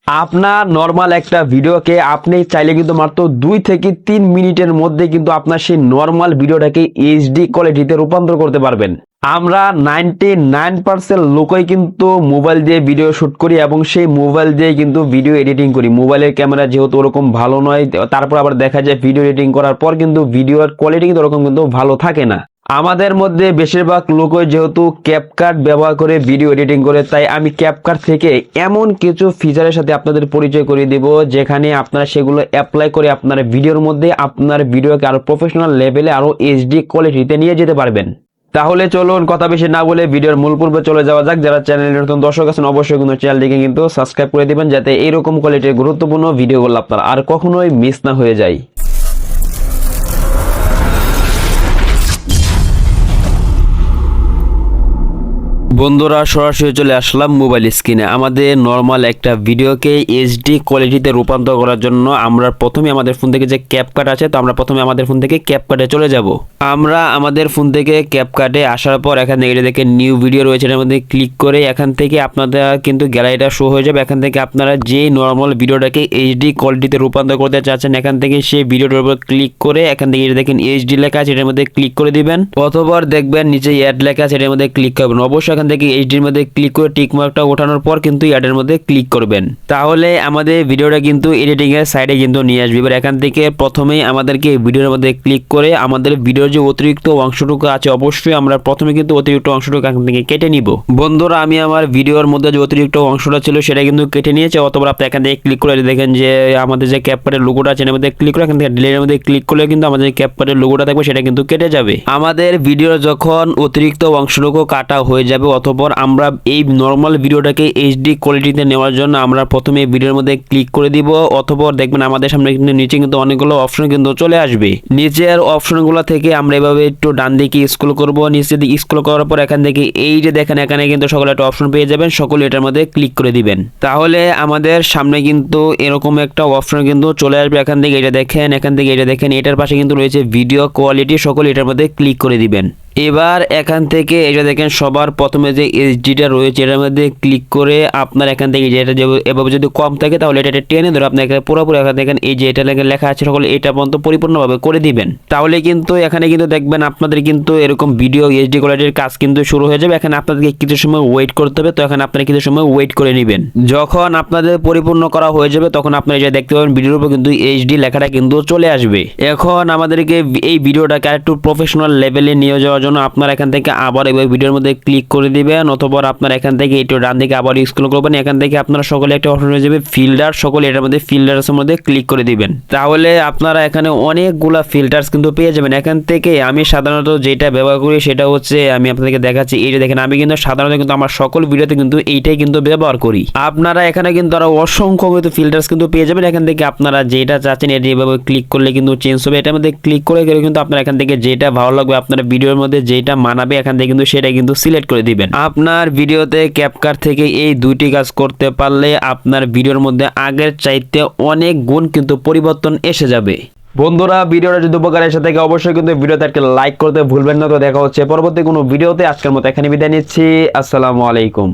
আপনার নরমাল একটা ভিডিওকে আপনি চাইলে কিন্তু মাত্র 2 থেকে 3 মিনিটের মধ্যে কিন্তু আপনার সেই নরমাল ভিডিওটাকে এইচডি কোয়ালিটিতে রূপান্তর করতে পারবেন। আমরা 99% লোকই কিন্তু মোবাইল দিয়ে ভিডিও শুট করি এবং সেই মোবাইল দিয়ে কিন্তু ভিডিও এডিটিং করি। মোবাইলের ক্যামেরা যেহেতু ওরকম ভালো নয়, তারপর আবার দেখা যায় ভিডিও এডিটিং করার পর কিন্তু ভিডিওর কোয়ালিটি কিন্তু ওরকম কিন্তু ভালো থাকে না। আমাদের মধ্যে বেশিরভাগ লোকই যেহেতু ক্যাপকাট ব্যবহার করে ভিডিও এডিটিং করে, তাই আমি ক্যাপকাট থেকে এমন কিছু ফিচারের সাথে আপনাদের পরিচয় করিয়ে দিব যেখানে আপনারা সেগুলো অ্যাপ্লাই করে আপনার ভিডিওর মধ্যে আপনার ভিডিওকে আরো প্রফেশনাল লেভেলে আরো এইচডি কোয়ালিটিতে নিয়ে যেতে পারবেন। তাহলে চলুন কথা বেশি না বলে ভিডিওর মূল পর্বে চলে যাওয়া যাক। যারা চ্যানেলের নতুন দর্শক আছেন অবশ্যই কিন্তু চ্যানেলটিকে কিন্তু সাবস্ক্রাইব করে দিবেন, যাতে এইরকম কোয়ালিটির গুরুত্বপূর্ণ ভিডিওগুলো আপনার আর কখনোই মিস না হয়ে যায়। বন্ধুরা, সরাসরি চলে আসলাম মোবাইল স্ক্রিনে। আমাদের নর্মাল একটা ভিডিওকে এইচডি কোয়ালিটিতে রূপান্তর করার জন্য আমরা প্রথমে আমাদের ফোন থেকে যে ক্যাপকাট আছে, তো আমরা প্রথমে আমাদের ফোন থেকে ক্যাপকাটে চলে যাব। আমরা আমাদের ফোন থেকে ক্যাপকাটে আসার পর এখান থেকে দেখে নিউ ভিডিও রয়েছে, এর মধ্যে ক্লিক করে এখান থেকে আপনাদের কিন্তু গ্যালারিটা শো হয়ে যাবে। এখান থেকে আপনারা যে নর্মাল ভিডিওটাকে এইচডি কোয়ালিটিতে রূপান্তর করতে চাচ্ছেন, এখান থেকে সেই ভিডিওটার উপর ক্লিক করে এখান থেকে দেখেন এইচডি লেখা আছে, এটার মধ্যে ক্লিক করে দিবেন। অথবা দেখবেন নিচে অ্যাড লেখা আছে, এটার মধ্যে ক্লিক করবেন। অবশ্যই এখান থেকে এইচডির মধ্যে ক্লিক করে টিক মার্কটা ওঠানোর পর কিন্তু অ্যাডের মধ্যে ক্লিক করবেন। তাহলে আমাদের ভিডিওটা কিন্তু এডিটিং এর সাইডে কিন্তু নিয়ে আসবে। এবার এখান থেকে প্রথমেই আমাদেরকে ভিডিওর মধ্যে ক্লিক করে আমাদের ভিডিওর যে অতিরিক্ত অংশটুকু আছে, অবশ্যই আমরা প্রথমে কিন্তু অতিরিক্ত অংশটুকু এখান থেকে কেটে নিব। বন্ধুরা, আমি আমার ভিডিওর মধ্যে যে অতিরিক্ত অংশটা ছিল সেটা কিন্তু কেটে নিয়েছে। অথবা আপনি এখান থেকে ক্লিক করে দেখেন যে আমাদের যে ক্যাপকাটের লোগোটা আছে এর মধ্যে ক্লিক করে এখান থেকে ডিলিটের মধ্যে ক্লিক করলে কিন্তু আমাদের ক্যাপকাটের লোগোটা থাকবে, সেটা কিন্তু কেটে যাবে। আমাদের ভিডিওর যখন অতিরিক্ত অংশটুকু কাটা হয়ে যাবে, অথবা আমরা এই নরমাল ভিডিওটাকে এইচডি কোয়ালিটিতে নেওয়ার জন্য আমরা প্রথমে ভিডিওর মধ্যে ক্লিক করে দিব। অথবা দেখবেন আমাদের সামনে কিন্তু নিচে কিন্তু অনেকগুলো অপশন কিন্তু চলে আসবে। নিচের অপশনগুলো থেকে আমরা এভাবে একটু ডান দিকে স্ক্রল করব। নিচে দিকে স্ক্রল করার পর এখান থেকে এই যে দেখেন এখানে কিন্তু সকলে একটা অপশন পেয়ে যাবেন, সকলে এটার মধ্যে ক্লিক করে দিবেন। তাহলে আমাদের সামনে কিন্তু এরকম একটা অপশন কিন্তু চলে আসবে। এখান থেকে এটা দেখেন, এখান থেকে এটা দেখেন, এটার পাশে কিন্তু রয়েছে ভিডিও কোয়ালিটি, সকলে এটার মধ্যে ক্লিক করে দিবেন। এবার এখান থেকে এটা দেখেন সবার প্রথমে যে এইচডিটা রয়েছে এটার মধ্যে ক্লিক করে আপনার এখান থেকে যেটা এভাবে যদি কম থাকে তাহলে এটা টেনে ধরে আপনাকে পুরোপুরি এখান থেকে এই যে এটা লেখা আছে সকলে এটা পর্যন্ত পরিপূর্ণভাবে করে দিবেন। তাহলে কিন্তু এখানে কিন্তু দেখবেন আপনাদের কিন্তু এরকম ভিডিও এইচডি কোয়ালিটির কাজ কিন্তু শুরু হয়ে যাবে। এখানে আপনাদেরকে কিছু সময় ওয়েট করতে হবে, তো এখানে আপনারা কিছু সময় ওয়েট করে নেবেন। যখন আপনাদের পরিপূর্ণ করা হয়ে যাবে তখন আপনারা এটা দেখতে পাবেন ভিডিওর উপর কিন্তু এইচডি লেখাটা কিন্তু চলে আসবে। এখন আমাদেরকে এই ভিডিওটাকে আরেকটু প্রফেশনাল লেভেলে নিয়ে যাওয়ার জন্য আপনারা এখান থেকে আবার এই ভিডিওর মধ্যে ক্লিক করে দিবেন। অথবা আপনারা এখান থেকে একটু ডান দিকে আবার স্ক্রল করবেন। এখান থেকে আপনারা সকলে একটা অপশন হয়ে যাবে ফিল্টার, সকলে এটার মধ্যে ফিল্টারসের মধ্যে ক্লিক করে দিবেন। তাহলে আপনারা এখানে অনেকগুলা ফিল্টারস কিন্তু পেয়ে যাবেন। এখান থেকে আমি সাধারণত যেটা ব্যবহার করি সেটা হচ্ছে আমি আপনাদেরকে দেখাচ্ছি। এই যে দেখেন আমি কিন্তু সাধারণত কিন্তু আমার সকল ভিডিওতে কিন্তু এইটাই কিন্তু ব্যবহার করি। আপনারা এখানে কিন্তু আরো অসংখ্য কিন্তু ফিল্টারস কিন্তু পেয়ে যাবেন। এখান থেকে আপনারা যেটা চাচ্ছেন এটি এভাবে ক্লিক করলে কিন্তু চেঞ্জ হবে। এটার মধ্যে ক্লিক করে কিন্তু আপনারা এখান থেকে যেটা ভালো লাগবে আপনার ভিডিওর মধ্যে যেটা মানাবে এখান থেকে কিন্তু সেটা কিন্তু সিলেক্ট করে দিবেন। আপনার ভিডিওতে ক্যাপকাট থেকে এই দুইটি কাজ করতে পারলে আপনার ভিডিওর মধ্যে আগের চাইতে অনেক গুণ কিন্তু পরিবর্তন এসে যাবে। বন্ধুরা, ভিডিওটা যদি উপকার এসে থাকে অবশ্যই কিন্তু ভিডিওতে একটা লাইক করতে ভুলবেন না। তো দেখা হচ্ছে পরবর্তী কোনো ভিডিওতে। আজকের মতো এখানে বিদায় নিচ্ছি। আসসালামু আলাইকুম।